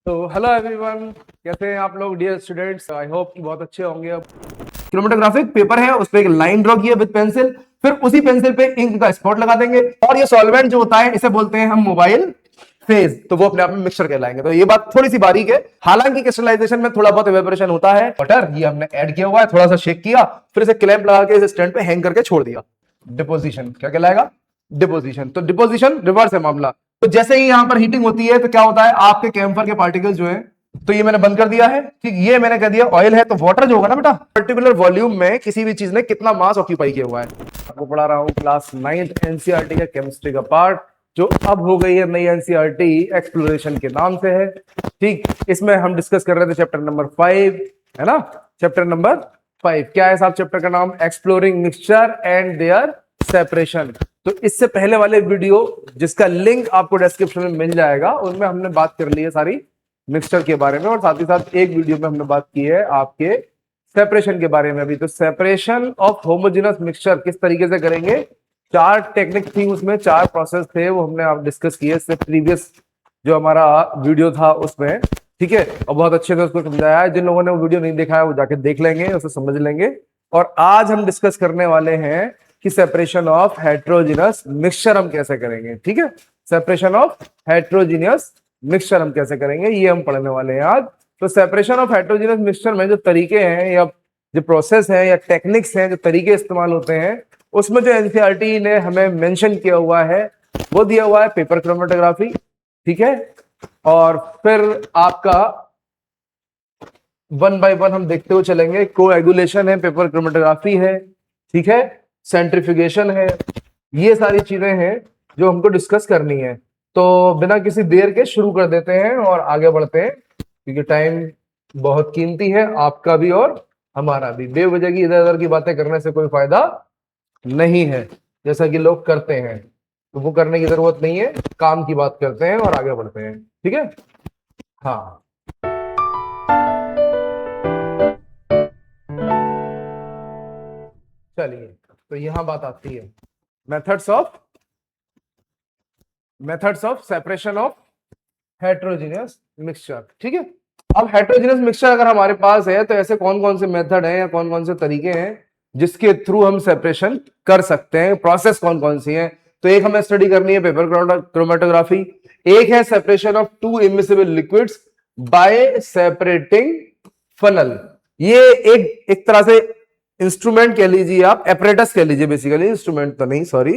तो hello everyone, कैसे हैं आप लोग डियर स्टूडेंट्स। आई होप कि बहुत अच्छे होंगे। अब क्रोमेटोग्राफिक पेपर है, उस पर एक लाइन ड्रॉ की है विद पेंसिल, फिर उसी पेंसिल पे इंक का स्पॉट लगा देंगे और ये सॉल्वेंट जो होता है इसे बोलते हैं हम मोबाइल फेज, तो वो अपने आप में मिक्सचर कहलाएंगे। तो ये बात थोड़ी सी बारीक है, हालांकि क्रिस्टलाइजेशन में थोड़ा बहुत इवेपोरेशन होता है। वाटर ये हमने ऐड किया हुआ है, थोड़ा सा शेक किया, फिर इसे क्लैंप लगा के इस स्टैंड पे हैंग करके छोड़ दिया। डिपोजिशन क्या कहलाएगा? डिपोजिशन। तो डिपोजिशन रिवर्स है मामला। तो जैसे ही यहां पर हीटिंग होती है तो क्या होता है, आपके कैम्फर के पार्टिकल्स जो है, तो ये मैंने बंद कर दिया है, ठीक। ये मैंने कह दिया ऑयल है, तो वाटर जो होगा ना बेटा, पर्टिकुलर वॉल्यूम में किसी भी चीज ने कितना मास ऑक्यूपाई किया हुआ है। आपको पढ़ा रहा हूं क्लास 9th एनसीईआरटी का केमिस्ट्री का पार्ट, जो अब हो गई है नई एनसीईआरटी एक्सप्लोरेशन के नाम से है, ठीक। इसमें हम डिस्कस कर रहे थे चैप्टर नंबर 5, है ना। चैप्टर नंबर 5 क्या है साहब? चैप्टर का नाम exploring mixture and their separation. तो इससे पहले वाले वीडियो जिसका लिंक आपको डिस्क्रिप्शन में मिल जाएगा, उनमें हमने बात कर ली है सारी मिक्सचर के बारे में, और साथ ही साथ एक वीडियो में हमने बात की है आपके सेपरेशन के बारे में भी। तो सेपरेशन ऑफ होमोजेनस मिक्सचर किस तरीके से करेंगे, 4 टेक्निक थी उसमें, 4 प्रोसेस थे, वो हमने आप डिस्कस किए इससे प्रीवियस जो हमारा वीडियो था उसमें, ठीक है। और बहुत अच्छे से उसको समझाया है। जिन लोगों ने वो वीडियो नहीं देखा है वो जाके देख लेंगे, उसे समझ लेंगे। और आज हम डिस्कस करने वाले हैं कि सेपरेशन ऑफ हेट्रोजीनियस मिक्सचर हम कैसे करेंगे, ठीक है। सेपरेशन ऑफ हेट्रोजीनियस मिक्सचर हम कैसे करेंगे, ये हम पढ़ने वाले हैं आज। तो सेपरेशन ऑफ हेट्रोजीनियस मिक्सचर में जो तरीके हैं या जो प्रोसेस हैं या टेक्निक्स हैं, जो तरीके इस्तेमाल होते हैं, उसमें जो एनसीईआरटी ने हमें मेंशन किया हुआ है वो दिया हुआ है पेपर क्रोमेटोग्राफी, ठीक है। और फिर आपका 1 बाय 1 हम देखते हुए चलेंगे। कोएगुलेशन है, पेपर क्रोमेटोग्राफी है, ठीक है, सेंट्रीफ्यूगेशन है, ये सारी चीजें हैं जो हमको डिस्कस करनी है। तो बिना किसी देर के शुरू कर देते हैं और आगे बढ़ते हैं, क्योंकि टाइम बहुत कीमती है, आपका भी और हमारा भी। बेवजह की इधर उधर की बातें करने से कोई फायदा नहीं है, जैसा कि लोग करते हैं, तो वो करने की जरूरत नहीं है। काम की बात करते हैं और आगे बढ़ते हैं, ठीक है। हाँ, चलिए, तो यहां बात आती है methods of separation of heterogeneous mixture, ठीक है। अब हेट्रोजीनियस मिक्सचर अगर हमारे पास है तो ऐसे कौन कौन से मेथड हैं या कौन कौन से तरीके हैं जिसके थ्रू हम सेपरेशन कर सकते हैं, प्रोसेस कौन कौन सी है। तो एक हमें स्टडी करनी है पेपर क्रोमेटोग्राफी, एक है separation of 2 immiscible liquids bye separating funnel. ये एक तरह से इंस्ट्रूमेंट कह लीजिए, आप एपरेटस कह लीजिए, बेसिकली इंस्ट्रूमेंट तो नहीं, सॉरी,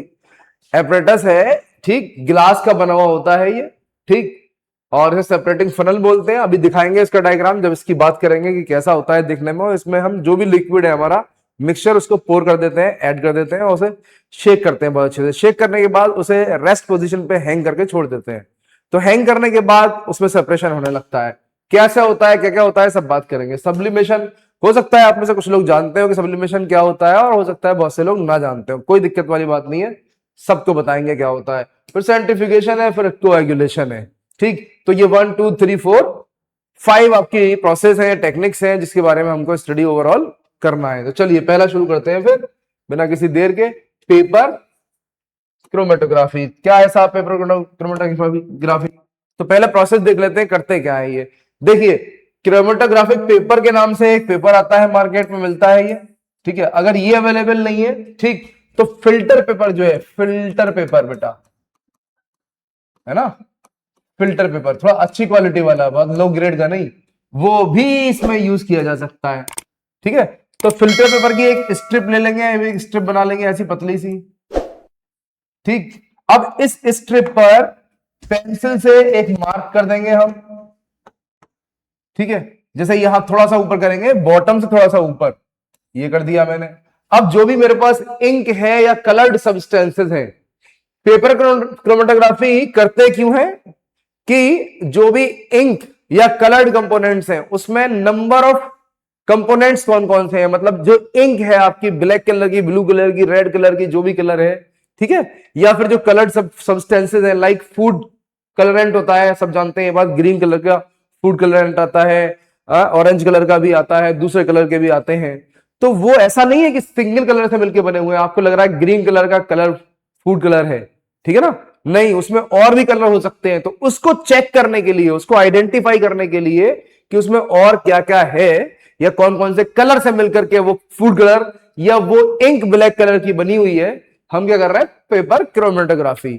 एपरेटस है, ठीक। ग्लास का बना हुआ होता है ये, ठीक। और इसे सेपरेटिंग फनल बोलते हैं। अभी दिखाएंगे इसका डायग्राम जब इसकी बात करेंगे कि कैसा होता है दिखने में। और इसमें हम जो भी लिक्विड है हमारा मिक्सचर, उसको पोर कर देते हैं, ऐड कर देते हैं और उसे शेक करते हैं बहुत अच्छे से। शेक करने के बाद उसे रेस्ट पोजीशन पे हैंग करके छोड़ देते हैं। तो हैंग करने के बाद उसमें सेपरेशन होने लगता है। कैसा होता है, क्या क्या होता है, सब बात करेंगे। सब्लिमेशन, हो सकता है आप में से कुछ लोग जानते हो कि सब्लिमेशन क्या होता है, और हो सकता है बहुत से लोग ना जानते हो, कोई दिक्कत वाली बात नहीं है, सबको बताएंगे क्या होता है। फिर सेंट्रीफ्यूगेशन है, फिर कोएगुलेशन है, ठीक। तो ये 1 2 3 4 5 आपकी प्रोसेस है, टेक्निक्स हैं, जिसके बारे में हमको स्टडी ओवरऑल करना है। तो चलिए पहला शुरू करते हैं फिर बिना किसी देर के। पेपर क्रोमेटोग्राफी क्या है साहब? पेपर क्रोमेटोग्राफी, तो पहले प्रोसेस देख लेते हैं, करते क्या है ये। देखिए, क्रोमेटोग्राफिक पेपर के नाम से एक पेपर आता है, मार्केट में मिलता है ये, ठीक है। अगर ये अवेलेबल नहीं है, ठीक, तो फिल्टर पेपर जो है, फिल्टर पेपर बेटा, है ना, फिल्टर पेपर थोड़ा अच्छी क्वालिटी वाला, बहुत लो ग्रेड का नहीं, वो भी इसमें यूज किया जा सकता है, ठीक है। तो फिल्टर पेपर की एक स्ट्रिप ले लेंगे, एक स्ट्रिप बना लेंगे ऐसी पतली सी, ठीक। अब इस स्ट्रिप पर पेंसिल से एक मार्क कर देंगे हम, ठीक है। जैसे यहां थोड़ा सा ऊपर करेंगे, बॉटम से थोड़ा सा ऊपर, ये कर दिया मैंने। अब जो भी मेरे पास इंक है या कलर्ड सब्सटेंसेस हैं, पेपर क्रोमेटोग्राफी करते क्यों है कि जो भी इंक या कलर्ड कंपोनेंट्स हैं उसमें नंबर ऑफ कंपोनेंट्स कौन कौन से हैं, मतलब जो इंक है आपकी ब्लैक कलर की, ब्लू कलर की, रेड कलर की, जो भी कलर है, ठीक है, या फिर जो कलर्ड सब्सटेंसेस हैं, लाइक फूड कलरेंट होता है, सब जानते हैं बात, ग्रीन कलर का फूड कलरेंट आता है, ऑरेंज कलर का भी आता है, दूसरे कलर के भी आते हैं। तो वो ऐसा नहीं है कि सिंगल कलर से मिलकर बने हुए हैं, आपको लग रहा है ग्रीन कलर का कलर फूड कलर है, ठीक है ना, नहीं, उसमें और भी कलर हो सकते हैं। तो उसको चेक करने के लिए, उसको आइडेंटिफाई करने के लिए कि उसमें और क्या क्या है या कौन कौन से कलर से मिलकर के वो फूड कलर या वो इंक ब्लैक कलर की बनी हुई है, हम क्या कर रहे हैं, paper chromatography,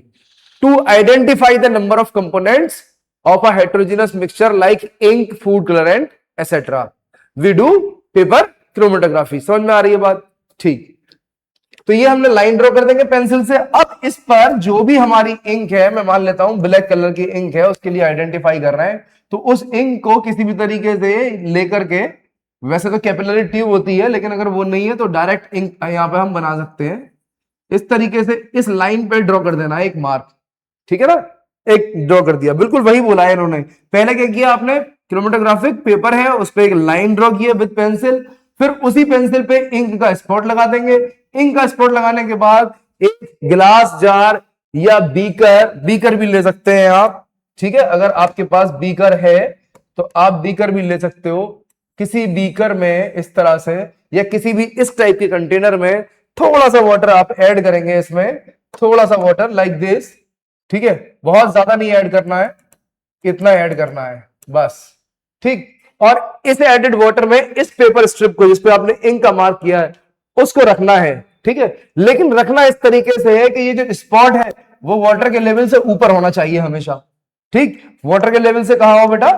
to identify the number of components of a heterogeneous mixture like ink, food colour and etcetera, we do paper chromatography. समझ में आ रही है बात? ठीक। तो ये हमने लाइन ड्रॉ कर देंगे पेंसिल से। अब इस पर जो भी हमारी इंक है, मैं मान लेता हूं ब्लैक कलर की इंक है, उसके लिए आइडेंटिफाई कर रहे हैं, तो उस इंक को किसी भी तरीके से लेकर के, वैसे तो कैपिलरी ट्यूब होती है, लेकिन अगर वो नहीं है तो डायरेक्ट इंक यहां पे हम बना सकते हैं। इस तरीके से इस लाइन पे ड्रॉ कर देना है एक मार्क, ठीक है ना, एक ड्रॉ कर दिया। बिल्कुल वही बोला है इन्होंने। पहले क्या किया आपने, क्रोमेटोग्राफिक पेपर है, उस पर एक लाइन ड्रॉ किया विद पेंसिल, फिर उसी पेंसिल पे इंक का स्पॉट लगा देंगे। इंक का स्पॉट लगाने के बाद एक गिलास जार या बीकर, बीकर भी ले सकते हैं आप, ठीक है, अगर आपके पास बीकर है तो आप बीकर भी ले सकते हो। किसी बीकर में इस तरह से या किसी भी इस टाइप के कंटेनर में थोड़ा सा वाटर आप ऐड करेंगे, इसमें थोड़ा सा वाटर लाइक दिस, ठीक है, बहुत ज्यादा नहीं ऐड करना है, इतना ऐड करना है बस, ठीक। और इस एडेड वाटर में इस पेपर स्ट्रिप को, जिसपे आपने इंक का मार्क किया है, उसको रखना है, ठीक है। लेकिन रखना इस तरीके से है कि ये जो स्पॉट है वो वाटर के लेवल से ऊपर होना चाहिए हमेशा, ठीक। वाटर के लेवल से कहा हो बेटा,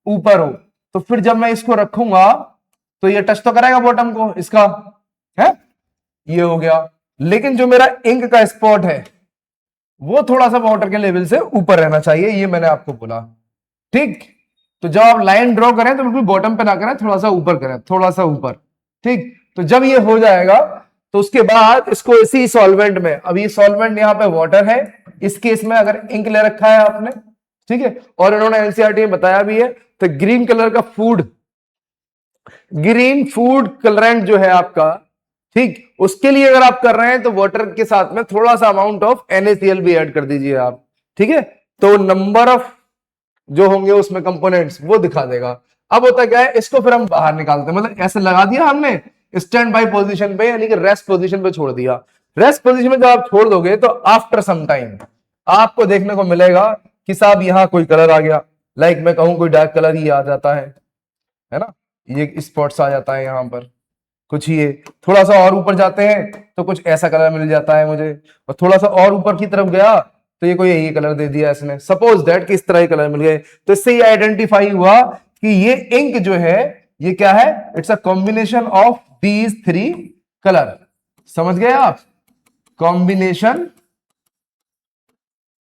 ऊपर हो। तो फिर जब मैं इसको रखूंगा तो ये टच तो करेगा बॉटम को इसका, है, ये हो गया। लेकिन जो मेरा इंक का स्पॉट है वो थोड़ा सा वाटर के लेवल से ऊपर रहना चाहिए, ये मैंने आपको बोला, ठीक। तो जब आप लाइन ड्रॉ करें तो बिल्कुल बॉटम पे ना करें, थोड़ा सा ऊपर करें, थोड़ा सा ऊपर, ठीक। तो जब ये हो जाएगा तो उसके बाद इसको इसी सॉल्वेंट में, अब ये सॉल्वेंट यहां पे वाटर है, इस केस में अगर इंक ले रखा है आपने, ठीक है, और इन्होंने एनसीईआरटी में बताया भी है, तो ग्रीन कलर का फूड, ग्रीन फूड कलरेंट जो है आपका, ठीक, उसके लिए अगर आप कर रहे हैं तो वाटर के साथ में थोड़ा सा अमाउंट ऑफ NaCl भी ऐड कर दीजिए आप, ठीक है। तो नंबर ऑफ जो होंगे उसमें कंपोनेंट्स वो दिखा देगा। अब होता क्या है, इसको फिर हम बाहर निकालते हैं, मतलब ऐसे लगा दिया हमने स्टैंड बाय पोजीशन पे, यानी कि रेस्ट पोजीशन पे छोड़ दिया। रेस्ट पोजीशन में जब आप छोड़ दोगे तो आफ्टर सम टाइम आपको देखने को मिलेगा कि साहब यहां कोई कलर आ गया, लाइक मैं कहूं कोई डार्क कलर ही आ जाता है ना, ये स्पॉट्स आ जाता है यहां पर कुछ, ये थोड़ा सा और ऊपर जाते हैं तो कुछ ऐसा कलर मिल जाता है मुझे, और थोड़ा सा और ऊपर की तरफ गया तो ये कोई यही कलर दे दिया इसने, सपोज दैट कि इस तरह के कलर मिल गए। तो इससे ये आइडेंटिफाई हुआ कि ये इंक जो है ये क्या है, it's a combination of these 3 colour. समझ गए आप, कॉम्बिनेशन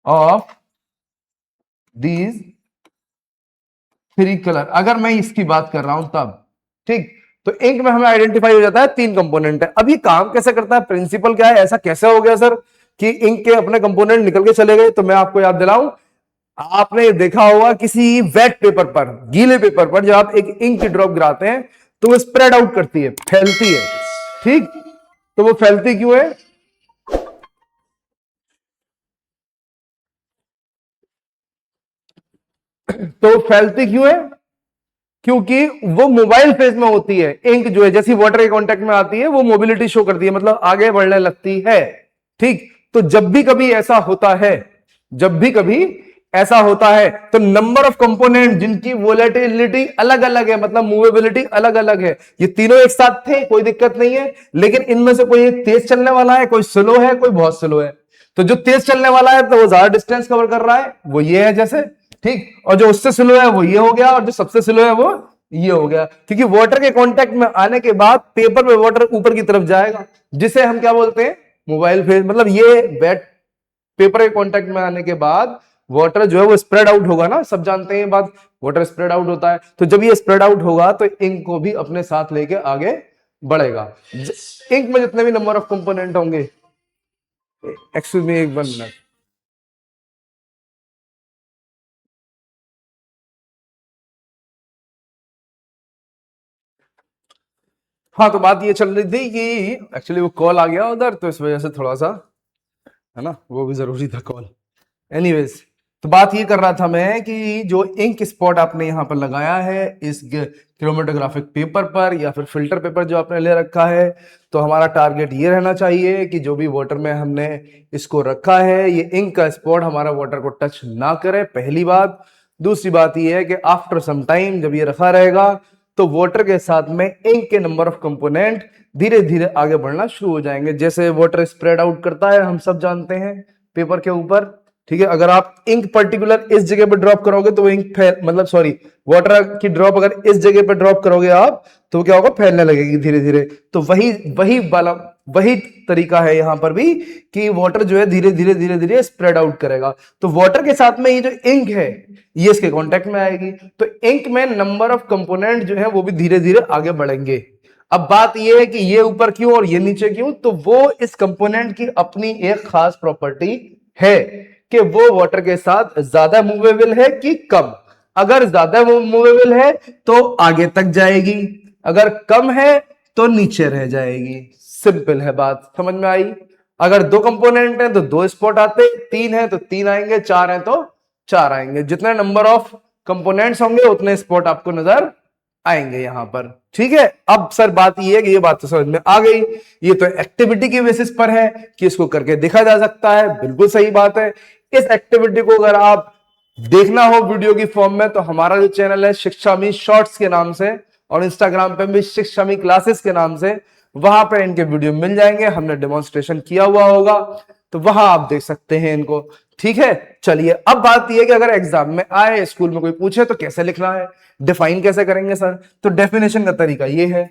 ऑफ दीज 3 कलर, अगर मैं इसकी बात कर रहा हूं तब, ठीक। तो इंक में हमें आइडेंटिफाई हो जाता है 3 कंपोनेंट है। अब ये काम कैसे करता है, प्रिंसिपल क्या है, ऐसा कैसे हो गया सर कि इंक के अपने कंपोनेंट निकल के चले गए? तो मैं आपको याद दिलाऊं, आपने देखा होगा किसी वेट पेपर पर, गीले पेपर पर जब आप एक इंक की ड्रॉप गिराते हैं तो वो स्प्रेड आउट करती है, फैलती है, ठीक। तो वो फैलती क्यों है, तो फैलती क्यों है, क्योंकि वो मोबाइल फेज में होती है। इंक जो है जैसी वाटर के कांटेक्ट में आती है वो मोबिलिटी शो करती है, मतलब आगे बढ़ने लगती है, ठीक। तो जब भी कभी ऐसा होता है, जब भी कभी ऐसा होता है तो नंबर ऑफ कंपोनेंट जिनकी वोलेटिलिटी अलग अलग है, मतलब मूवेबिलिटी अलग अलग है, ये तीनों एक साथ थे कोई दिक्कत नहीं है, लेकिन इनमें से कोई एक तेज चलने वाला है, कोई स्लो है, कोई बहुत स्लो है। तो जो तेज चलने वाला है तो वो ज्यादा डिस्टेंस कवर कर रहा है, वो ये है जैसे, ठीक। और जो उससे स्लो है वो ये हो गया, और जो सबसे स्लो है वो ये हो गया, क्योंकि वाटर के कांटेक्ट में आने के बाद पेपर में वाटर ऊपर की तरफ जाएगा, जिसे हम क्या बोलते हैं, मोबाइल फेज। मतलब ये वेट पेपर के कांटेक्ट में आने के बाद वाटर जो है वो स्प्रेड आउट होगा ना, सब जानते हैं ये बात, वाटर स्प्रेड आउट होता है। तो जब ये स्प्रेड आउट होगा तो इंक को भी अपने साथ लेके आगे बढ़ेगा। इंक में जितने भी नंबर ऑफ कंपोनेंट होंगे, एक्सक्यूज मी, एक 1 मिनट, हाँ। तो बात ये चल रही थी कि एक्चुअली वो कॉल आ गया उधर, तो इस वजह से थोड़ा सा, है ना, वो भी जरूरी था कॉल। एनीवेज, तो बात ये कर रहा था मैं कि जो इंक स्पॉट आपने यहाँ पर लगाया है इस क्रोमेटोग्राफिक पेपर पर या फिर फिल्टर पेपर जो आपने ले रखा है, तो हमारा टारगेट ये रहना चाहिए कि जो भी वाटर में हमने इसको रखा है ये इंक का स्पॉट हमारा वाटर को टच ना करे, पहली बात। दूसरी बात ये है कि आफ्टर सम टाइम जब ये रखा रहेगा तो वाटर के साथ में इंक के नंबर ऑफ कंपोनेंट धीरे धीरे आगे बढ़ना शुरू हो जाएंगे। जैसे वाटर स्प्रेड आउट करता है, हम सब जानते हैं, पेपर के ऊपर, ठीक है। अगर आप इंक पर्टिकुलर इस जगह पर ड्रॉप करोगे तो वो इंक मतलब सॉरी वाटर की ड्रॉप अगर इस जगह पर ड्रॉप करोगे आप तो क्या होगा, फैलने लगेगी धीरे धीरे। तो वही तरीका है यहां पर भी कि वाटर जो है धीरे धीरे धीरे धीरे स्प्रेड आउट करेगा। तो वाटर के साथ में ये जो इंक है ये इसके कांटेक्ट में आएगी, तो इंक में नंबर ऑफ कंपोनेंट जो है वो भी धीरे धीरे आगे बढ़ेंगे। अब बात ये है कि ये ऊपर क्यों और ये नीचे क्यों, तो वो इस कंपोनेंट की अपनी एक खास प्रॉपर्टी है कि वो वाटर के साथ ज्यादा मूवेबल है कि कम। अगर ज्यादा मूवेबल है तो आगे तक जाएगी, अगर कम है तो नीचे रह जाएगी। सिंपल है बात, समझ में आई। अगर दो कंपोनेंट हैं तो दो स्पॉट आते, तीन है तो तीन आएंगे, चार है तो चार आएंगे। जितने नंबर ऑफ कंपोनेंट्स होंगे उतने स्पॉट आपको नजर आएंगे यहां पर, ठीक है। अब सर बात ये है कि ये बात तो समझ में आ गई, ये तो एक्टिविटी के बेसिस पर है कि इसको करके देखा जा सकता है, बिल्कुल सही बात है। इस एक्टिविटी को अगर आप देखना हो वीडियो की फॉर्म में तो हमारा जो चैनल है शिक्षा मी शॉर्ट्स के नाम से और इंस्टाग्राम पे भी शिक्षा मी क्लासेस के नाम से, वहां पे इनके वीडियो मिल जाएंगे, हमने डेमोन्स्ट्रेशन किया हुआ होगा, तो वहां आप देख सकते हैं इनको, ठीक है। चलिए अब बात यह कि अगर एग्जाम में आए, स्कूल में कोई पूछे तो कैसे लिखना है, डिफाइन कैसे करेंगे सर, तो डेफिनेशन का तरीका ये है।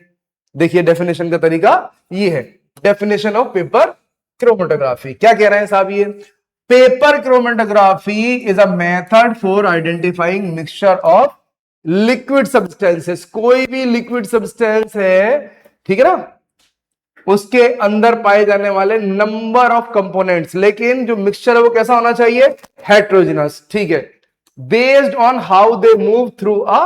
देखिए डेफिनेशन का तरीका ये है, डेफिनेशन ऑफ पेपर क्रोमेटोग्राफी। क्या कह रहे हैं साहब, ये paper chromatography is a method for identifying mixture of liquid substances. कोई भी लिक्विड सब्सटेंस है, ठीक है ना, उसके अंदर पाए जाने वाले नंबर ऑफ कंपोनेंट्स, लेकिन जो मिक्सचर है वो कैसा होना चाहिए, हेट्रोजिनस, ठीक है, based on how they move through a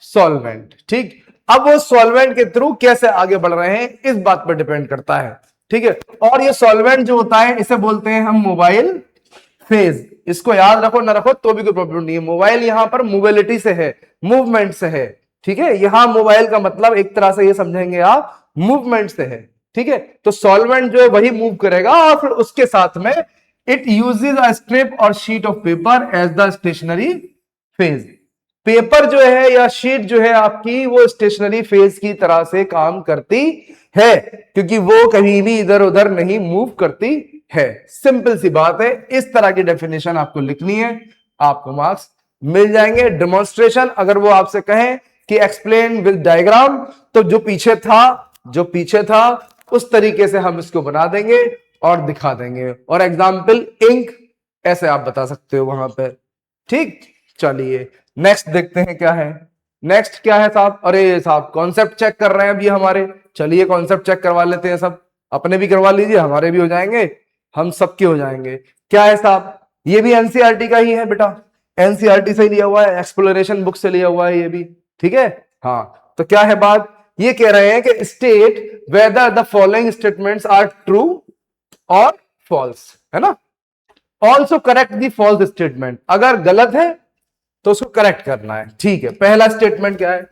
solvent. ठीक, अब वो सॉल्वेंट के थ्रू कैसे आगे बढ़ रहे हैं इस बात पर डिपेंड करता है, ठीक है। और ये सॉल्वेंट जो होता है इसे बोलते हैं हम मोबाइल फेज। इसको याद रखो ना रखो तो भी कोई प्रॉब्लम नहीं है। मोबाइल यहां पर मोबिलिटी से है, मूवमेंट से है, ठीक है। यहां मोबाइल का मतलब एक तरह से ये समझेंगे आप मूवमेंट से है, ठीक है। तो सॉल्वेंट जो है वही मूव करेगा और फिर उसके साथ में इट यूजेस अ स्ट्रिप और sheet of paper as the stationary phase. Paper जो है या शीट जो है आपकी वो स्टेशनरी फेज की तरह से काम करती है, क्योंकि वो कहीं भी इधर उधर नहीं मूव करती है। सिंपल सी बात है, इस तरह की डेफिनेशन आपको लिखनी है, आपको मार्क्स मिल जाएंगे। डेमोन्स्ट्रेशन अगर वो आपसे कहें कि एक्सप्लेन विद डायग्राम, तो जो पीछे था उस तरीके से हम इसको बना देंगे और दिखा देंगे, और एग्जाम्पल इंक ऐसे आप बता सकते हो वहां पर, ठीक। चलिए नेक्स्ट देखते हैं क्या है। नेक्स्ट क्या है साहब, अरे साहब कॉन्सेप्ट चेक कर रहे हैं अभी हमारे, चलिए कॉन्सेप्ट चेक करवा लेते हैं, सब अपने भी करवा लीजिए, हमारे भी हो जाएंगे, हम सबके हो जाएंगे। क्या है साहब, ये भी एनसीईआरटी का ही है बेटा, एनसीईआरटी से लिया हुआ है, एक्सप्लोरेशन बुक से लिया हुआ है ये भी, ठीक है। हाँ तो क्या है बात, ये कह रहे हैं कि state whether the following statements are true और फॉल्स, है ना। Also correct the false statement, अगर गलत है तो उसको करेक्ट करना है, ठीक है। पहला स्टेटमेंट क्या है,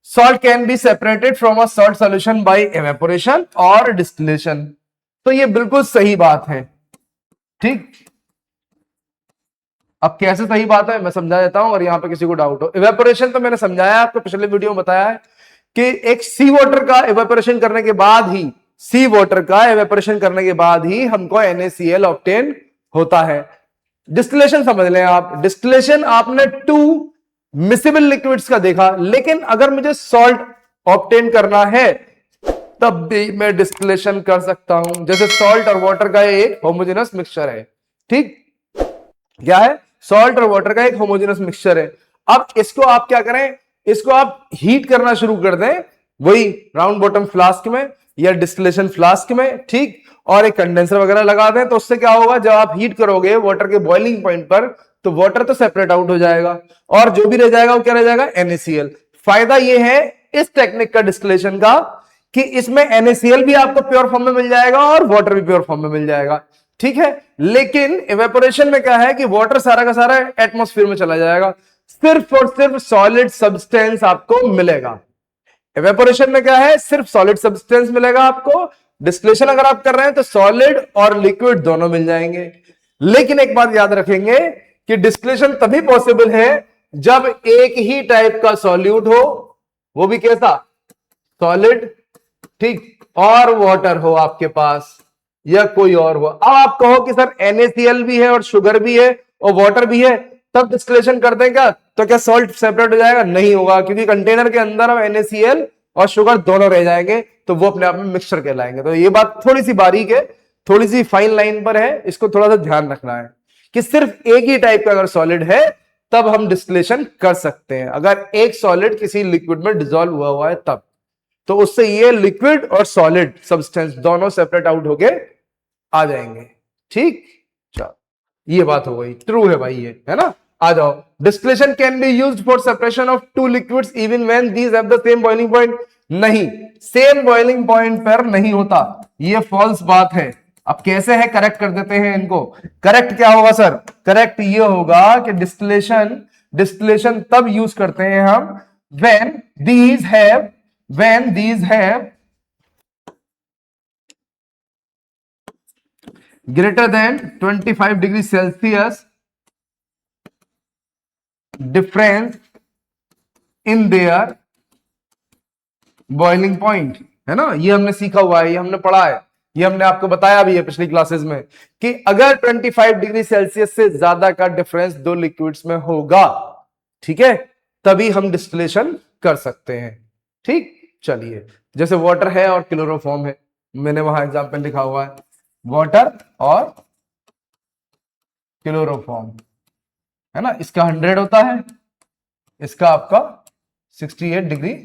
salt can be separated from a salt solution bye evaporation और डिस्टिलेशन, तो ये बिल्कुल सही बात है, ठीक। अब कैसे सही बात है मैं समझा देता हूं, और यहां पे किसी को डाउट हो। इवेपोरेशन तो मैंने समझाया आपको, पिछले वीडियो में बताया है कि एक सी वाटर का इवेपोरेशन करने के बाद ही, सी वाटर का इवेपोरेशन करने के बाद ही हमको NaCl ऑब्टेन होता है। डिस्टिलेशन समझ लें आप, डिस्टिलेशन आपने 2 मिसिबल लिक्विड्स का देखा, लेकिन अगर मुझे सॉल्ट ऑब्टेन करना है तब भी मैं डिस्टिलेशन कर सकता हूं। जैसे सॉल्ट और वाटर का एक होमोजेनस मिक्सचर है, ठीक, क्या है, सॉल्ट और वाटर का एक होमोजेनस मिक्सचर है। अब इसको आप क्या करें, इसको आप हीट करना शुरू कर दें, वही राउंड बॉटम फ्लास्क में या डिस्टिलेशन फ्लास्क में, ठीक, और एक कंडेंसर वगैरह लगा दें, तो उससे क्या होगा, जब आप हीट करोगे वाटर के बॉइलिंग पॉइंट पर, तो वाटर तो सेपरेट आउट हो जाएगा और जो भी रह जाएगा वो क्या रह जाएगा, NaCl। फायदा ये है इस टेक्निक का डिस्टिलेशन का कि इसमें NaCl भी आपको प्योर फॉर्म में मिल जाएगा और वाटर भी प्योर फॉर्म में मिल जाएगा, ठीक है। लेकिन इवेपोरेशन में क्या है कि वाटर सारा का सारा एटमॉस्फेयर में चला जाएगा, सिर्फ और सिर्फ सॉलिड सब्सटेंस आपको मिलेगा। इवेपोरेशन में क्या है, सिर्फ सॉलिड सब्सटेंस मिलेगा आपको। डिस्टिलेशन अगर आप कर रहे हैं तो सॉलिड और लिक्विड दोनों मिल जाएंगे। लेकिन एक बात याद रखेंगे कि डिस्टिलेशन तभी पॉसिबल है जब एक ही टाइप का सॉल्यूट हो, वो भी कैसा, सॉलिड, ठीक, और वाटर हो आपके पास, या कोई और हो। अब आप कहो कि सर NaCl भी है और शुगर भी है और वाटर भी है, तब डिस्टिलेशन करते हैं क्या, तो क्या सॉल्ट सेपरेट हो जाएगा? नहीं होगा, क्योंकि कंटेनर के अंदर अब NaCl और शुगर दोनों रह जाएंगे, तो वो अपने आप में मिक्सचर कहलाएंगे। तो ये बात थोड़ी सी बारीक है, थोड़ी सी फाइन लाइन पर है, इसको थोड़ा सा ध्यान रखना है कि सिर्फ एक ही टाइप का अगर सॉलिड है तब हम डिस्टिलेशन कर सकते हैं। अगर एक सॉलिड किसी लिक्विड में डिसॉल्व हुआ है तब, तो उससे ये लिक्विड और सॉलिड सब्सटेंस दोनों सेपरेट आउट होके आ जाएंगे। ठीक, चलो ये बात हो गई, ट्रू है भाई ये, है ना। आ जाओ, distillation can be used for separation of two liquids even when these have the same boiling point. नहीं, सेम बॉइलिंग पॉइंट पर नहीं होता, ये फॉल्स बात है। अब कैसे है, करेक्ट कर देते हैं इनको। करेक्ट क्या होगा सर, करेक्ट ये होगा कि डिस्टिलेशन तब यूज करते हैं हम when these have greater than 25 degree Celsius difference in their boiling point, है ना। ये हमने सीखा हुआ है, ये हमने पढ़ा है, ये हमने आपको बताया भी है पिछली क्लासेस में कि अगर 25 डिग्री सेल्सियस से ज्यादा का डिफरेंस दो लिक्विड्स में होगा, ठीक है, तभी हम डिस्टिलेशन कर सकते हैं। ठीक, चलिए, जैसे वाटर है और क्लोरोफॉर्म है, मैंने वहां एग्जांपल लिखा हुआ है, वाटर और क्लोरोफॉर्म, है ना। इसका 100 होता है, इसका आपका 68 डिग्री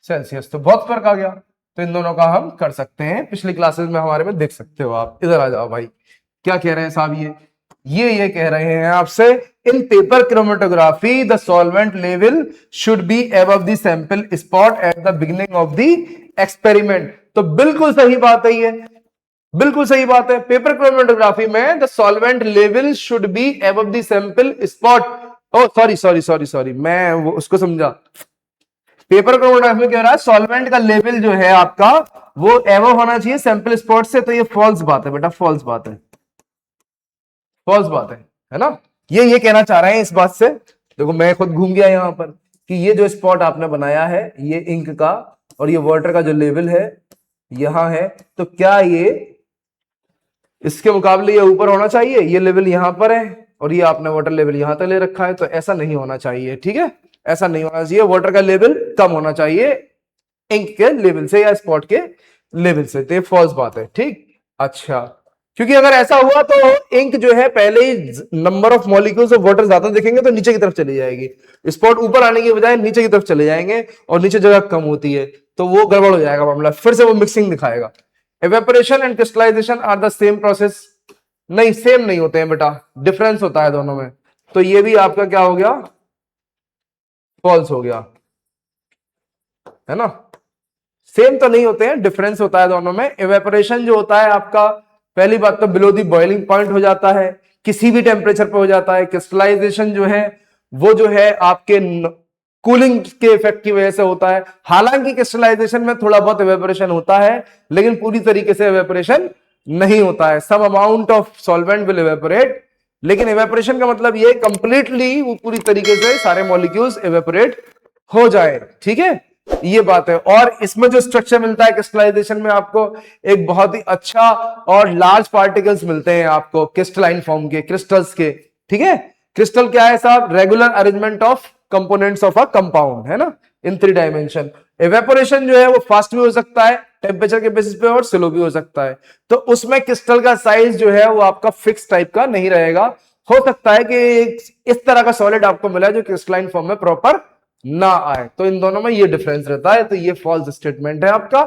सेल्सियस, तो बहुत फर्क आ गया। तो इन दोनों का हम कर सकते हैं, पिछली क्लासेस में हमारे में देख सकते हो आप। इधर आ जाओ भाई, क्या कह रहे हैं साहब, ये कह रहे हैं आपसे, इन paper chromatography the solvent level should be above the sample spot at the beginning of the experiment. तो बिल्कुल सही बात है, ये बिल्कुल सही बात है। पेपर क्रोमेटोग्राफी में the solvent level should be above the sample spot, oh sorry, मैं वो उसको समझा। पेपर क्रोमेटोग्राफी में क्या हो रहा है, सॉल्वेंट का लेवल जो है आपका वो एवो होना चाहिए सैंपल स्पॉट से, तो ये फॉल्स बात है बेटा, फॉल्स बात है, फॉल्स बात है ना। ये कहना चाह रहे हैं इस बात से। देखो मैं खुद घूम गया यहां पर कि ये जो स्पॉट आपने बनाया है ये इंक का और ये वाटर का जो लेवल है यहां है, तो क्या ये इसके मुकाबले ये ऊपर होना चाहिए, ये लेवल यहां पर है और ये आपने वाटर लेवल यहां तक ले रखा है, तो ऐसा नहीं होना चाहिए। ठीक है, ऐसा नहीं होना चाहिए, वाटर का लेवल कम होना चाहिए इंक के लेवल से या स्पॉट के लेवल से, तो ये फॉल्स बात है। ठीक, अच्छा, क्योंकि अगर ऐसा हुआ तो इंक जो है पहले ही number of molecules of water ज्यादा दिखेंगे तो नीचे की तरफ चली जाएगी, स्पॉट ऊपर आने की बजाय नीचे की तरफ चले जाएंगे और नीचे जगह कम होती है, तो वो गड़बड़ हो जाएगा मामला, फिर से वो मिक्सिंग दिखाएगा। Evaporation and crystallisation are the same process, नहीं सेम नहीं होते हैं बेटा, डिफरेंस होता है दोनों में, तो ये भी आपका क्या हो गया, फॉल्स हो गया, है ना। सेम तो नहीं होते हैं, डिफरेंस होता है दोनों में। एवेपोरेशन जो होता है आपका, पहली बात तो बिलो दी बॉइलिंग पॉइंट हो जाता है, किसी भी टेम्परेचर पे हो जाता है। क्रिस्टलाइजेशन जो है वो जो है आपके कूलिंग के इफेक्ट की वजह से होता है। हालांकि क्रिस्टलाइजेशन में थोड़ा बहुत एवेपोरेशन होता है, लेकिन पूरी तरीके से एवेपोरेशन नहीं होता है। Some amount of solvent will evaporate, लेकिन एवेपोरेशन का मतलब ये कंप्लीटली वो पूरी तरीके से सारे मॉलिक्यूल्स एवेपोरेट हो जाए। ठीक है, ये बात है। और इसमें जो स्ट्रक्चर मिलता है क्रिस्टलाइजेशन में, आपको एक बहुत ही अच्छा और लार्ज पार्टिकल्स मिलते हैं आपको क्रिस्टलाइन फॉर्म के, क्रिस्टल्स के। ठीक है, क्रिस्टल क्या है साहब, regular arrangement of components of a compound, है ना, इन 3 डायमेंशन। एवेपोरेशन जो है वो फास्ट भी हो सकता है टेम्परेचर के बेसिस पे और स्लो भी हो सकता है, तो उसमें क्रिस्टल का साइज जो है वो आपका फिक्स टाइप का नहीं रहेगा। हो सकता है कि इस तरह का सॉलिड आपको मिला जो क्रिस्टलाइन फॉर्म में प्रॉपर ना आए, तो इन दोनों में ये डिफरेंस रहता है, तो ये फॉल्स स्टेटमेंट है आपका।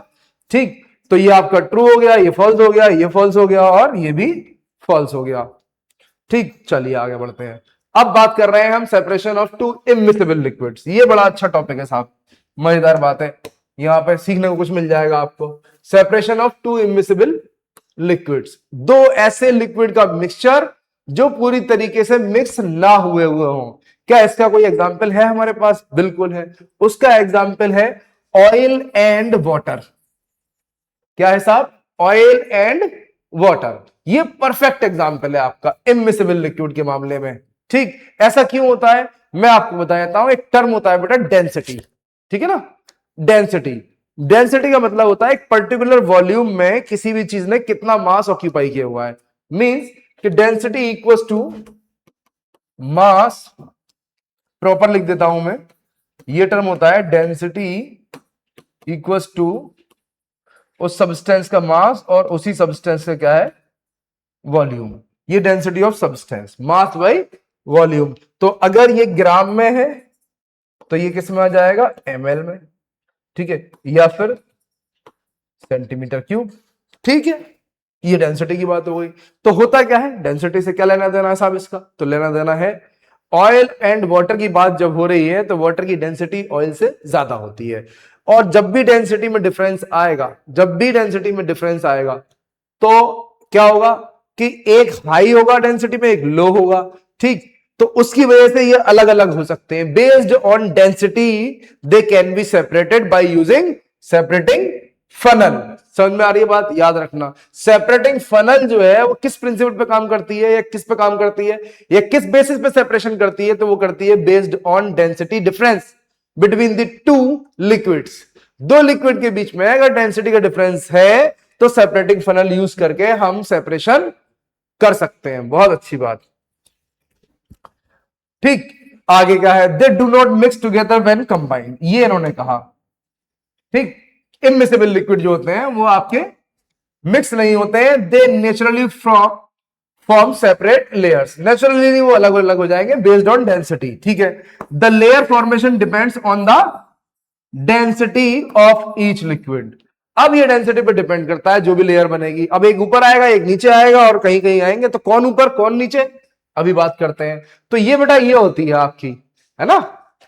ठीक, तो ये आपका ट्रू हो गया, ये फॉल्स हो गया, ये फॉल्स हो गया और ये भी फॉल्स हो गया। ठीक, चलिए आगे बढ़ते हैं। अब बात कर रहे हैं हम separation of to immiscible liquids. ये बड़ा अच्छा टॉपिक है साहब, मजेदार बात है, यहां पे सीखने को कुछ मिल जाएगा आपको। Separation of to immiscible liquids, दो ऐसे लिक्विड का मिक्सचर जो पूरी तरीके से मिक्स ना हुए हों। क्या इसका कोई एग्जाम्पल है हमारे पास? बिल्कुल है। उसका एग्जाम्पल है ऑयल एंड वाटर। क्या है साहब? Oil and water. ये परफेक्ट एग्जाम्पल है आपका इमिसिबल लिक्विड के मामले में। ठीक, ऐसा क्यों होता है मैं आपको बता देता हूं। एक टर्म होता है बेटा डेंसिटी, ठीक है ना? डेंसिटी, डेंसिटी का मतलब होता है एक पर्टिकुलर वॉल्यूम में किसी भी चीज ने कितना मास ऑक्यूपाई किया हुआ है। मींस कि density equals to mass, proper लिख देता हूं मैं, ये टर्म होता है डेंसिटी इक्वल्स टू उस सब्सटेंस का मास और उसी सब्सटेंस का क्या है? वॉल्यूम। ये density of substance, mass by volume. तो अगर ये ग्राम में है तो ये किस में आ जाएगा? ml में, ठीक है, या फिर सेंटीमीटर क्यूब। ठीक है, ये डेंसिटी की बात हो गई। तो होता क्या है, डेंसिटी से क्या लेना देना है साहब इसका? तो लेना देना है ऑयल एंड वाटर की बात जब हो रही है तो वाटर की डेंसिटी ऑयल से ज्यादा होती है। और जब भी डेंसिटी में डिफरेंस आएगा, जब भी डेंसिटी में डिफरेंस आएगा तो क्या होगा कि एक हाई होगा डेंसिटी में, एक लो होगा। ठीक, तो उसकी वजह से ये अलग अलग हो सकते हैं। Based on density they can be separated by using separating funnel. समझ में आ रही है बात? याद रखना, सेपरेटिंग फनल जो है वो किस प्रिंसिपल पे काम करती है या किस पे काम करती है या किस बेसिस पे सेपरेशन करती है? तो वो करती है based on density difference between the two liquids. दो लिक्विड के बीच में अगर डेंसिटी का डिफरेंस है तो सेपरेटिंग फनल यूज करके हम सेपरेशन कर सकते हैं। बहुत अच्छी बात। ठीक, आगे क्या है? They do not mix together when combined, ये इन्होंने कहा। ठीक, इमिसिबल लिक्विड जो होते हैं वो आपके मिक्स नहीं होते हैं। They naturally form separate layers, naturally वो अलग अलग हो जाएंगे बेस्ड ऑन डेंसिटी। ठीक है, the layer formation depends on the density of each liquid. अब ये डेंसिटी पे डिपेंड करता है जो भी लेयर बनेगी। अब एक ऊपर आएगा, एक नीचे आएगा और कहीं कहीं आएंगे, तो कौन ऊपर कौन नीचे अभी बात करते हैं। तो ये बेटा ये होती है आपकी, है ना,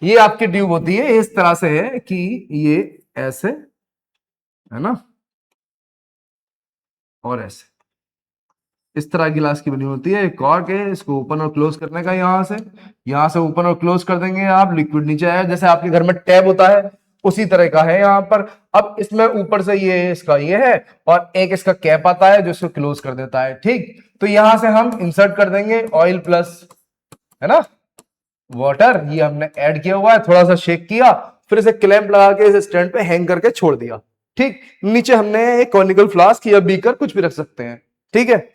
ये आपकी ट्यूब होती है, इस तरह से है कि ये ऐसे, है ना, और ऐसे इस तरह गिलास की बनी होती है। एक कॉर्क है, इसको ओपन और क्लोज करने का, यहां से ओपन और क्लोज कर देंगे आप, लिक्विड नीचे आएगा। जैसे आपके घर में टैब होता है उसी तरह का है यहां पर। अब इसमें ऊपर से ये इसका ये है और एक इसका कैप आता है जो इसको क्लोज कर देता है। ठीक, तो यहां से हम इंसर्ट कर देंगे ऑयल प्लस, है ना, वाटर। ये हमने ऐड किया हुआ है, थोड़ा सा शेक किया, फिर इसे क्लैंप लगा के इस स्टैंड पे हैंग करके छोड़ दिया। ठीक, नीचे हमने एक कॉनिकल फ्लास्क या बीकर कुछ भी रख सकते हैं। ठीक है,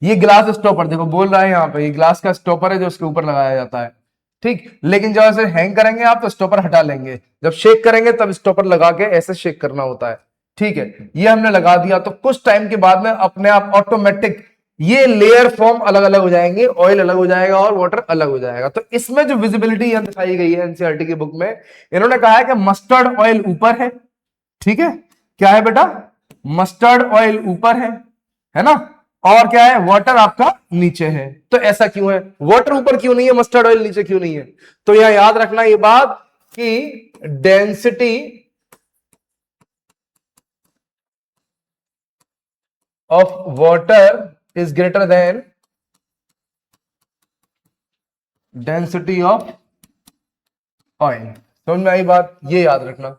ये ग्लास स्टॉपर देखो बोल रहा है यहाँ पे, ये ग्लास का स्टॉपर है जो उसके ऊपर लगाया जाता है। ठीक, लेकिन जब ऐसे हैंग करेंगे आप तो स्टॉपर हटा लेंगे, जब शेक करेंगे तब स्टॉपर लगा के ऐसे शेक करना होता है। ठीक है, ये हमने लगा दिया तो कुछ टाइम के बाद में अपने आप ऑटोमेटिक ये लेयर फॉर्म अलग अलग हो जाएंगे, ऑयल अलग हो जाएगा और वाटर अलग हो जाएगा। तो इसमें जो विजिबिलिटी यहां दिखाई गई है एनसीईआरटी की बुक में, इन्होंने कहा है कि मस्टर्ड ऑयल ऊपर है। ठीक है, क्या है बेटा? मस्टर्ड ऑयल ऊपर है ना, और क्या है? वाटर आपका नीचे है। तो ऐसा क्यों है? वाटर ऊपर क्यों नहीं है, मस्टर्ड ऑयल नीचे क्यों नहीं है? तो यहां याद रखना ये बात कि density of water is greater than density of oil. समझ में आई बात? ये याद रखना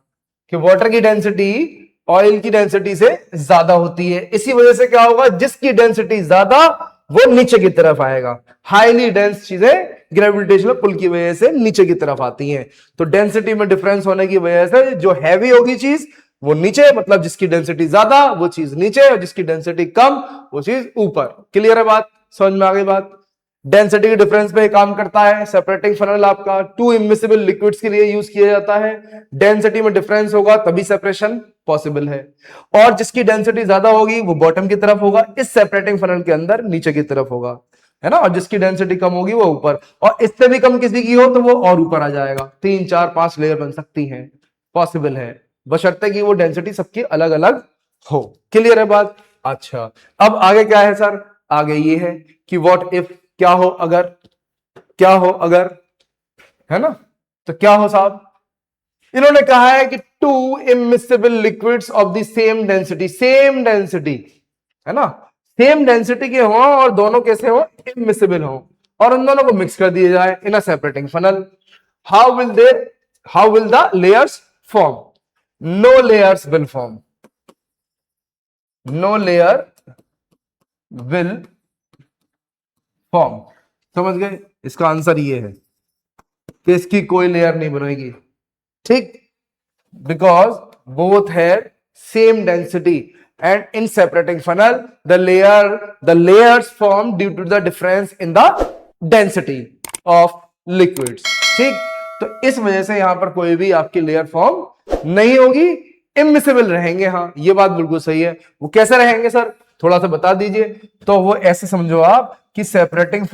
कि वाटर की डेंसिटी ऑयल की डेंसिटी से ज्यादा होती है। इसी वजह से क्या होगा, जिसकी डेंसिटी ज्यादा वो नीचे की तरफ आएगा। हाईली डेंस चीजें ग्रेविटेशनल पुल की वजह से नीचे की तरफ आती हैं। तो डेंसिटी में डिफरेंस होने की वजह से जो हैवी होगी चीज वो नीचे, मतलब जिसकी डेंसिटी ज्यादा वो चीज नीचे, और जिसकी डेंसिटी कम वो चीज ऊपर। क्लियर है बात? समझ में आ गई बात? डेंसिटी के डिफरेंस पे काम करता है सेपरेटिंग फनल आपका, टू इमिसिबल लिक्विड्स के लिए यूज किया जाता है। डेंसिटी में डिफरेंस होगा तभी सेपरेशन पॉसिबल है, और जिसकी डेंसिटी ज्यादा होगी वो बॉटम की तरफ होगा, इस सेपरेटिंग फनल के अंदर नीचे की तरफ होगा, है ना, और जिसकी डेंसिटी कम होगी वो ऊपर, और इससे भी कम किसी की हो तो वो और ऊपर आ जाएगा। 3 4 5 लेयर बन सकती हैं, पॉसिबल है, बशर्ते कि वो डेंसिटी सबकी अलग अलग हो। क्लियर है बात? अच्छा, अब आगे क्या है सर? आगे ये है कि व्हाट इफ, क्या हो अगर, क्या हो अगर, है ना, तो क्या हो साहब? इन्होंने कहा है कि to immiscible liquids of the same density है ना, सेम डेंसिटी के हो और दोनों कैसे हो, इमिसिबल हो, और उन दोनों को मिक्स कर दिया जाए in a separating funnel, how will the layers form? No layers will form, no layer will form. समझ गए? इसका आंसर ये है कि इसकी कोई लेयर नहीं बनेगी, ठीक, because both have same density and in separating funnel the layers form due to the difference in the density of liquids, ठीक। तो इस वजह से यहां पर कोई भी आपकी लेयर फॉर्म नहीं होगी, इमिसिबल रहेंगे। हाँ, ये बात बिल्कुल सही है। वो कैसे रहेंगे सर, थोड़ा सा बता दीजिए। तो वो ऐसे समझो आप कि सेपरेटिंग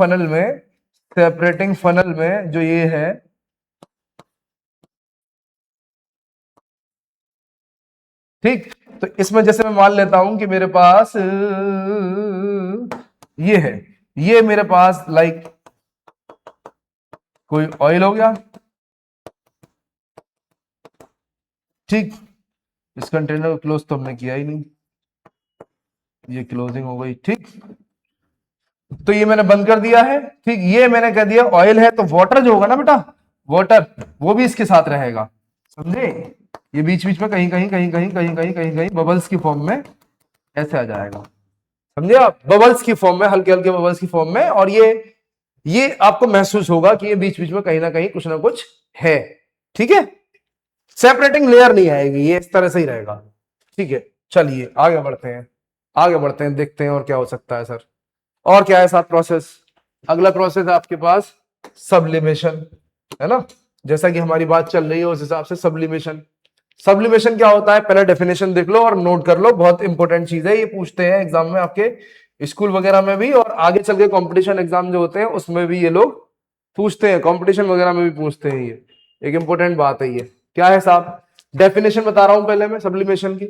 फनल में जो ये है, ठीक, तो इसमें जैसे मैं मान लेता हूं कि मेरे पास ये है, ये मेरे पास लाइक कोई ऑयल हो गया, ठीक, इस कंटेनर को क्लोज तो हमने किया ही नहीं, ये क्लोजिंग हो गई, ठीक, तो ये मैंने बंद कर दिया है, ठीक, ये मैंने कह दिया ऑयल है, तो वाटर जो होगा ना बेटा, वाटर वो भी इसके साथ रहेगा, समझे? ये बीच बीच में कहीं कहीं कहीं कहीं कहीं कहीं कहीं कहीं बबल्स की फॉर्म में ऐसे आ जाएगा, समझे आप? बबल्स की फॉर्म में, हल्के हल्के बबल्स की फॉर्म में, और ये आपको महसूस होगा कि ये बीच बीच में कहीं ना कहीं कुछ ना कुछ है, ठीक है? सेपरेटिंग लेयर नहीं आएगी, ये इस तरह से ही रहेगा, ठीक है। चलिए आगे बढ़ते हैं, देखते हैं और क्या हो सकता है सर। और क्या है साथ प्रोसेस? अगला प्रोसेस है आपके पास सब्लिमेशन, है ना, जैसा कि हमारी बात चल रही है उस हिसाब से सब्लिमेशन क्या होता है, पहले डेफिनेशन देख लो और नोट कर लो, बहुत इंपॉर्टेंट चीज है, ये पूछते हैं एग्जाम में आपके स्कूल वगैरह में भी, और आगे चल के कॉम्पिटिशन एग्जाम जो होते हैं उसमें भी ये लोग पूछते हैं, कॉम्पिटिशन वगैरह में भी पूछते हैं, ये एक इंपॉर्टेंट बात है। ये क्या है साहब? डेफिनेशन बता रहा हूं पहले मैं सब्लिमेशन की,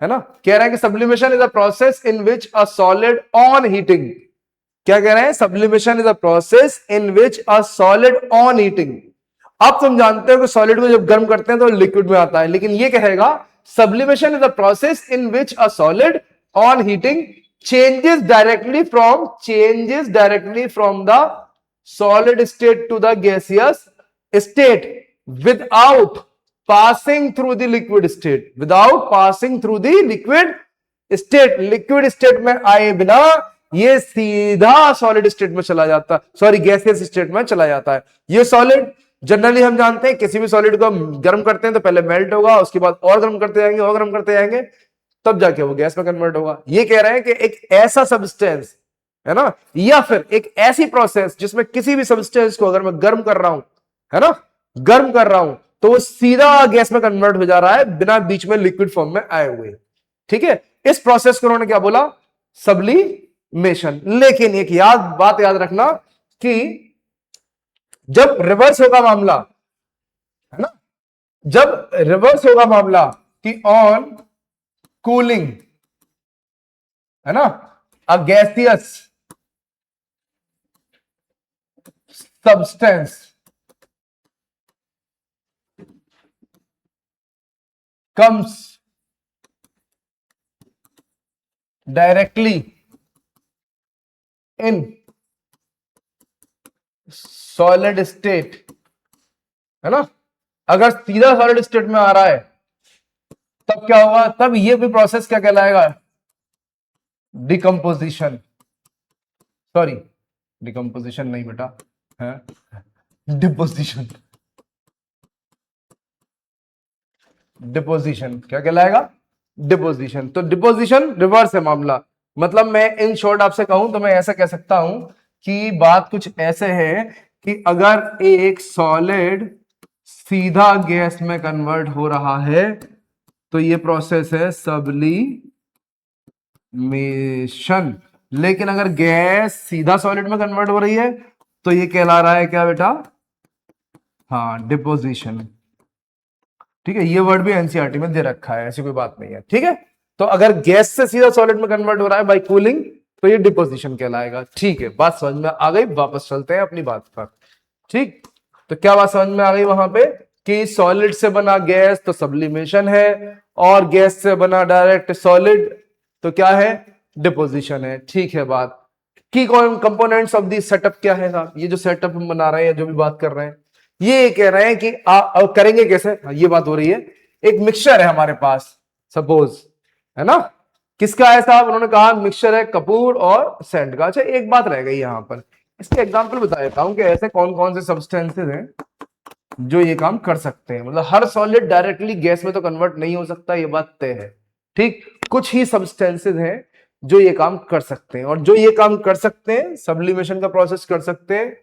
है ना। कह रहा है कि sublimation is a process in which a solid on heating, क्या कह रहे हैं? Sublimation is a process in which a solid on heating. अब तुम जानते हो कि सॉलिड को जब गर्म करते हैं तो लिक्विड में आता है, लेकिन ये कहेगा sublimation is a process in which a solid on heating changes directly from the solid state to the gaseous state without passing through the liquid state, liquid state में आए बिना ये सीधा सॉलिड स्टेट में चला जाता, सॉरी गैसियस स्टेट में चला जाता है। ये सॉलिड जनरली हम जानते हैं किसी भी सॉलिड को गर्म करते हैं तो पहले मेल्ट होगा, उसके बाद और गर्म करते जाएंगे तब जाके वो गैस में कन्वर्ट होगा। ये कह रहे हैं कि एक ऐसा सब्सटेंस, है ना, या फिर एक ऐसी प्रोसेस जिसमें किसी भी सब्सटेंस को अगर मैं गर्म कर रहा हूं, है ना, गर्म कर रहा हूं, तो वो सीधा गैस में कन्वर्ट हो जा रहा है बिना बीच में लिक्विड फॉर्म में आए हुए, ठीक है। इस प्रोसेस को उन्होंने क्या बोला? सब्लिमेशन। लेकिन एक बात याद रखना कि जब रिवर्स होगा मामला, है ना, जब रिवर्स होगा मामला कि ऑन कूलिंग, है ना, अ gaseous substance comes directly in solid state, है ना, अगर सीधा सॉलिड स्टेट में आ रहा है तब क्या होगा? तब ये भी प्रोसेस क्या कहलाएगा? डिकम्पोजिशन, सॉरी डिकम्पोजिशन नहीं बेटा, है डिपोजिशन, डिपोजिशन क्या कहलाएगा? डिपोजिशन। तो डिपोजिशन रिवर्स है मामला, मतलब मैं इन शॉर्ट आपसे कहूं तो मैं ऐसा कह सकता हूं कि बात कुछ ऐसे है कि अगर एक सॉलिड सीधा गैस में कन्वर्ट हो रहा है तो ये प्रोसेस है सब्लिमेशन, लेकिन अगर गैस सीधा सॉलिड में कन्वर्ट हो रही है तो ये कहला रहा है क्या बेटा? हाँ, डिपोजिशन, ठीक है। ये वर्ड भी एनसीईआरटी में दे रखा है, ऐसी कोई बात नहीं है, ठीक है। तो अगर गैस से सीधा सॉलिड में कन्वर्ट हो रहा है बाय कूलिंग तो ये डिपोजिशन कहलाएगा, ठीक है। बात समझ में आ गई? वापस चलते हैं अपनी बात पर, ठीक। तो क्या बात समझ में आ गई वहां पे कि सॉलिड से बना गैस तो सब्लिमेशन है, और गैस से बना डायरेक्ट सॉलिड तो क्या है? डिपोजिशन है। ठीक है बात। की कंपोनेंट्स ऑफ दी सेटअप क्या है साहब? ये जो सेटअप हम बना रहे हैं, जो भी बात कर रहे हैं, ये कह रहे हैं कि करेंगे कैसे? ये बात हो रही है, एक मिक्सचर है हमारे पास सपोज, है ना? किसका है साहब? उन्होंने कहा मिक्सचर है कपूर और सैंड का। अच्छा एक बात रह गई यहां पर, इसके एग्जांपल बता देता हूं कि ऐसे कौन कौन से सब्सटेंसेस हैं जो ये काम कर सकते हैं। मतलब हर सॉलिड डायरेक्टली गैस में तो कन्वर्ट नहीं हो सकता, ये बात तय है। ठीक, कुछ ही सब्सटेंसेस हैं जो ये काम कर सकते हैं, और जो ये काम कर सकते हैं, सब्लिमेशन का प्रोसेस कर सकते हैं,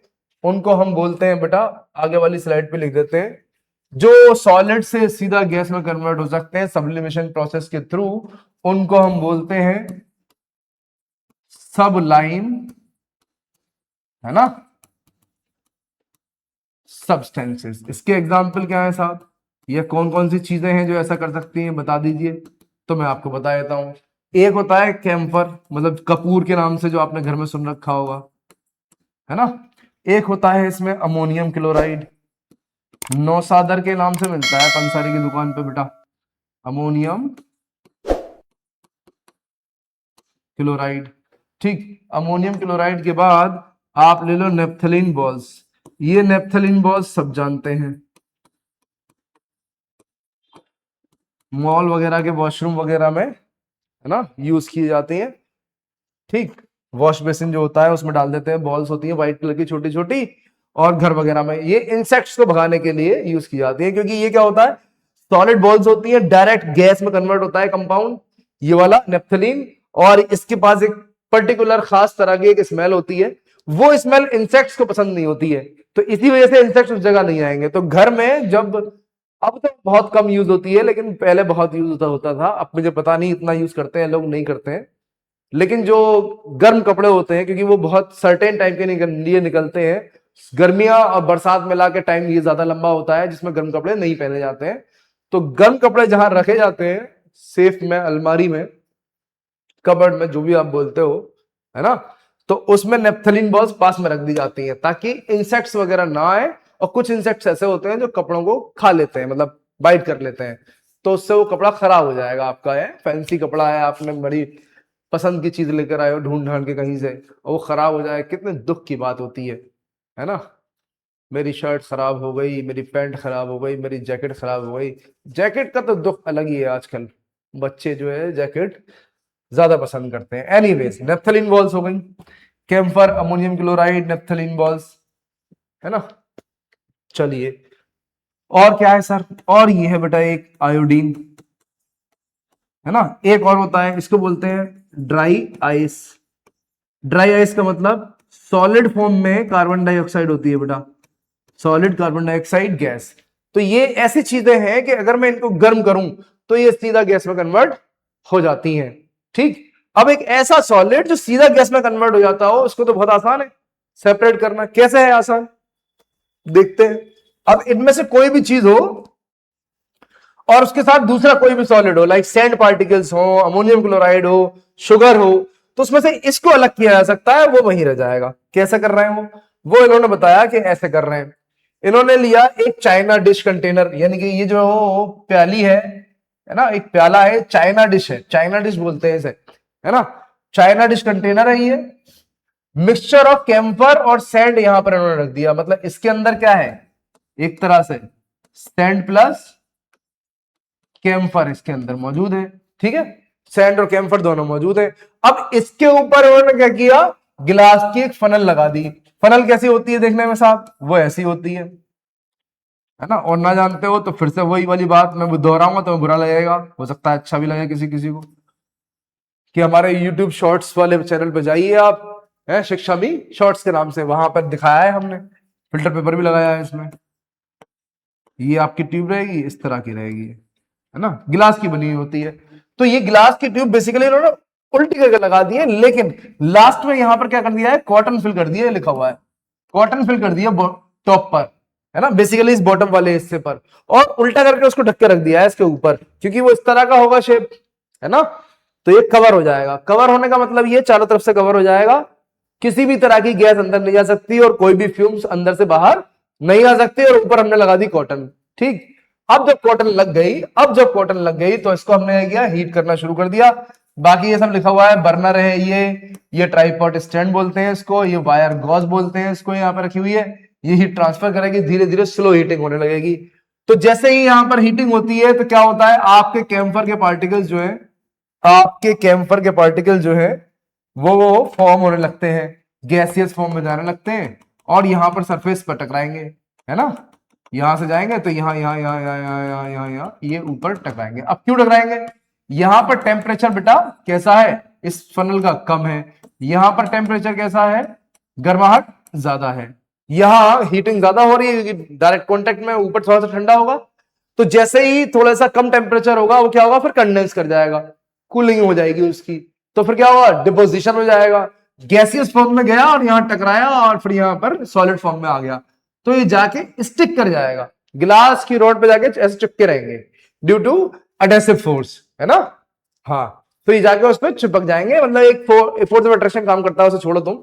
उनको हम बोलते हैं बेटा, आगे वाली स्लाइड पे लिख देते हैं, जो सॉलिड से सीधा गैस में कन्वर्ट हो सकते हैं सब्लिमेशन प्रोसेस के थ्रू, उनको हम बोलते हैं सबलाइम, है ना, सब्सटेंसेस। इसके एग्जाम्पल क्या है साहब? ये कौन कौन सी चीजें हैं जो ऐसा कर सकती हैं, बता दीजिए। तो मैं आपको बता देता हूं। एक होता है कैम्फर, मतलब कपूर के नाम से जो आपने घर में सुन रखा होगा, है ना। एक होता है इसमें अमोनियम क्लोराइड, नौसादर के नाम से मिलता है पंसारी की दुकान पे बेटा, अमोनियम क्लोराइड। ठीक, अमोनियम क्लोराइड के बाद आप ले लो नेप्थलीन बॉल्स। ये नेप्थलीन बॉल्स सब जानते हैं, मॉल वगैरह के वॉशरूम वगैरह में, है ना, यूज की जाती है। ठीक, वॉश बेसिन जो होता है उसमें डाल देते हैं, बॉल्स होती है व्हाइट कलर की छोटी छोटी, और घर वगैरह में ये इंसेक्ट्स को भगाने के लिए यूज की जाती है। क्योंकि ये क्या होता है, सॉलिड बॉल्स होती है, डायरेक्ट गैस में कन्वर्ट होता है कंपाउंड, ये वाला नेप्थलीन, और इसके पास एक पर्टिकुलर खास तरह की एक स्मेल होती है, वो स्मेल इंसेक्ट्स को पसंद नहीं होती है, तो इसी वजह से इंसेक्ट्स उस जगह नहीं आएंगे। तो घर में जब, अब तो बहुत कम यूज होती है, लेकिन पहले बहुत यूज होता था, अब मुझे पता नहीं इतना यूज करते हैं लोग, नहीं करते हैं। लेकिन जो गर्म कपड़े होते हैं, क्योंकि वो बहुत सर्टेन टाइम के लिए निकलते हैं, गर्मियां और बरसात मिला के टाइम ये ज्यादा लंबा होता है जिसमें गर्म कपड़े नहीं पहने जाते हैं, तो गर्म कपड़े जहां रखे जाते हैं, सेफ में, अलमारी में, कबर्ड में, जो भी आप बोलते हो, है ना, तो उसमें नेप्थलीन बॉल्स पास में रख दी जाती हैं ताकि इंसेक्ट्स वगैरह ना आए। और कुछ इंसेक्ट्स ऐसे होते हैं जो कपड़ों को खा लेते हैं, मतलब बाइट कर लेते हैं, तो उससे वो कपड़ा खराब हो जाएगा आपका। है फैंसी कपड़ा है, आपने बड़ी पसंद की चीज लेकर आए हो ढूंढ ढांड के कहीं से, और वो खराब हो जाए, कितने दुख की बात होती है ना। मेरी शर्ट खराब हो गई, मेरी पैंट खराब हो गई, मेरी जैकेट खराब हो गई। जैकेट का तो दुख अलग ही है, आजकल बच्चे जो है जैकेट ज्यादा पसंद करते हैं। एनीवेज, नेप्थलीन बॉल्स हो गई, camphor, ammonium chloride, naphthalene balls, है ना। चलिए, और क्या है सर? और ये है बेटा एक आयोडीन, है ना। एक और होता है, इसको बोलते हैं ड्राई आइस। ड्राई आइस का मतलब सॉलिड फॉर्म में कार्बन डाइऑक्साइड होती है बेटा, सॉलिड कार्बन डाइऑक्साइड गैस। तो ये ऐसी चीजें हैं कि अगर मैं इनको गर्म करूं तो ये सीधा गैस में कन्वर्ट हो जाती हैं। ठीक, अब एक ऐसा सॉलिड जो सीधा गैस में कन्वर्ट हो जाता हो, उसको तो बहुत आसान है सेपरेट करना। कैसे है आसान, देखते हैं। अब इनमें से कोई भी चीज हो और उसके साथ दूसरा कोई भी सॉलिड हो, लाइक सैंड पार्टिकल्स हो, अमोनियम क्लोराइड हो, शुगर हो, तो उसमें से इसको अलग किया जा सकता है, वो वहीं रह जाएगा। कैसे कर रहे हैं वो इन्होंने बताया कि ऐसे कर रहे हैं। इन्होंने लिया एक चाइना डिश कंटेनर, यानी कि ये जो प्याली है ना, एक प्याला है, चाइना डिश है, चाइना डिश बोलते हैं इसे, है ना, चाइना डिश कंटेनर है ये। मिक्सचर ऑफ कैम्फर और सैंड यहां पर इन्होंने रख दिया, मतलब इसके अंदर क्या है, एक तरह से सैंड प्लस कैम्फर इसके अंदर मौजूद है। ठीक है, सैंड और कैम्फर दोनों मौजूद है। अब इसके ऊपर उन्होंने क्या किया, गिलास की एक फनल लगा दी। फनल कैसी होती है देखने में साहब, वो ऐसी होती है ना। और ना जानते हो तो फिर से वही वाली बात मैं दोहराऊंगा तो बुरा लगेगा, हो सकता है अच्छा भी लगे किसी किसी को, कि हमारे YouTube शॉर्ट्स वाले चैनल पे जाइए आप, है शिक्षा मी शॉर्ट्स के नाम से, वहां पर दिखाया है हमने, फिल्टर पेपर भी लगाया है इसमें। ये आपकी ट्यूब रहेगी, इस तरह की रहेगी, है ना, गिलास की बनी हुई होती है। तो ये गिलास की ट्यूब बेसिकली इन्होंने उल्टी करके लगा दी है, लेकिन लास्ट में यहां पर क्या कर दिया है, कॉटन फिल कर दिया है, लिखा हुआ है कॉटन फिल कर दिया टॉप पर, है ना, बेसिकली इस बॉटम वाले हिस्से पर, और उल्टा करके उसको ढक के रख दिया है इसके ऊपर, क्योंकि वो इस तरह का होगा शेप, है ना। तो ये कवर हो जाएगा। कवर होने का मतलब ये चारों तरफ से कवर हो जाएगा, किसी भी तरह की गैस अंदर नहीं जा सकती और कोई भी फ्यूम्स अंदर से बाहर नहीं आ सकती, और ऊपर हमने लगा दी कॉटन। ठीक, अब जब कॉटन लग गई तो इसको हमने किया, हीट करना शुरू कर दिया। बाकी ये सब लिखा हुआ है, बर्नर है ये ट्राइपॉड स्टैंड बोलते हैं इसको, ये वायर गॉज बोलते हैं इसको, यहाँ पर रखी हुई है, ये हीट ट्रांसफर करेगी, धीरे धीरे स्लो हीटिंग होने लगेगी। तो जैसे ही यहाँ पर हीटिंग होती है तो क्या होता है, आपके कैम्फर के पार्टिकल्स जो है, आपके कैम्फर के पार्टिकल जो है वो फॉर्म होने लगते हैं, गैसियस फॉर्म में जाने लगते हैं और यहाँ पर सरफेस पर टकराएंगे, है ना, यहां से जाएंगे तो यहाँ यहाँ यहाँ यहाँ यहाँ यहाँ यहाँ यहाँ ये ऊपर टकराएंगे। अब क्यों टकराएंगे, यहां पर टेम्परेचर बेटा कैसा है इस फनल का, कम है, यहां पर टेम्परेचर कैसा है, गर्माहट ज्यादा है, यहां हीटिंग ज्यादा हो रही है क्योंकि डायरेक्ट कॉन्टेक्ट में, ऊपर थोड़ा सा ठंडा होगा, तो जैसे ही थोड़ा सा कम टेम्परेचर होगा वो क्या होगा, फिर कंडेंस कर जाएगा, कूलिंग हो जाएगी उसकी, तो फिर क्या होगा, डिपोजिशन हो जाएगा, गैसियस फॉर्म में गया और यहां टकराया और फिर यहां पर सॉलिड फॉर्म में आ गया, तो ये जाके स्टिक कर जाएगा, ग्लास की रोड पे जाके ऐसे चिपके रहेंगे ड्यू टू एडेसिव फोर्स, है ना। हाँ, तो ये जाके उस पर चिपक जाएंगे, मतलब एक फोर्स ऑफ अट्रैक्शन काम करता है, उसे छोड़ो तुम,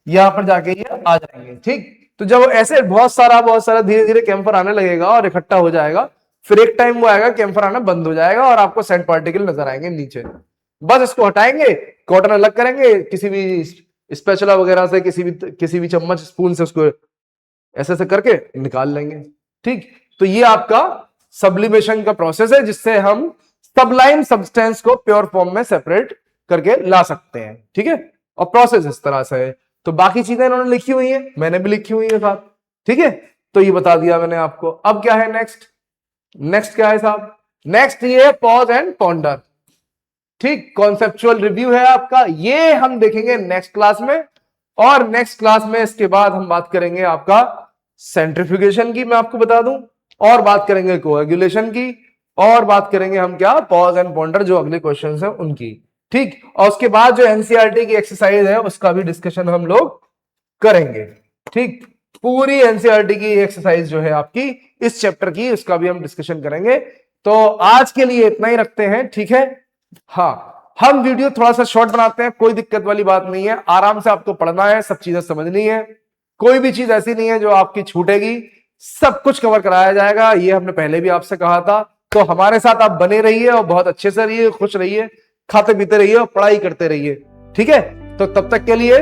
यहां पर जाके ये आ जाएंगे, ठीक। तो जब ऐसे बहुत सारा धीरे धीरे कैम्फर आने लगेगा और इकट्ठा हो जाएगा, फिर एक टाइम वो आएगा कैम्फर आना बंद हो जाएगा और आपको सैंड पार्टिकल नजर आएंगे नीचे, बस इसको हटाएंगे, कॉटन अलग करेंगे, किसी भी स्पैचुला वगैरह से, किसी भी चम्मच स्पून से उसको ऐसे ऐसे करके निकाल लेंगे, ठीक। तो ये आपका सब्लिमेशन का प्रोसेस है जिससे हम सबलाइम सब्सटेंस को प्योर फॉर्म में सेपरेट करके ला सकते हैं, ठीक है, और प्रोसेस इस तरह से है। तो बाकी चीजें इन्होंने लिखी हुई है, मैंने भी लिखी हुई है साथ, ठीक है, तो ये बता दिया मैंने आपको। अब क्या है नेक्स्ट क्या है साहब, नेक्स्ट ये पॉज एंड पॉन्डर, ठीक, कॉन्सेप्चुअल रिव्यू है आपका, ये हम देखेंगे नेक्स्ट क्लास में, और नेक्स्ट क्लास में इसके बाद हम बात करेंगे आपका सेंट्रीफ्यूगेशन की, मैं आपको बता दूं, और बात करेंगे कोएगुलेशन की, और बात करेंगे हम क्या, पॉज एंड पॉन्डर जो अगले क्वेश्चन है उनकी, ठीक। और उसके बाद जो एनसीईआरटी की एक्सरसाइज है उसका भी डिस्कशन हम लोग करेंगे, ठीक, पूरी एनसीईआरटी की एक्सरसाइज जो है आपकी इस चैप्टर की, उसका भी हम डिस्कशन करेंगे। तो आज के लिए इतना ही रखते हैं, ठीक है। हाँ, हम वीडियो थोड़ा सा शॉर्ट बनाते हैं, कोई दिक्कत वाली बात नहीं है, आराम से आपको पढ़ना है, सब चीजें समझनी है, कोई भी चीज ऐसी नहीं है जो आपकी छूटेगी, सब कुछ कवर कराया जाएगा, ये हमने पहले भी आपसे कहा था। तो हमारे साथ आप बने रहिए और बहुत अच्छे से रहिए, खुश रहिए, खाते पीते रहिए और पढ़ाई करते रहिए, ठीक है। तो तब तक के लिए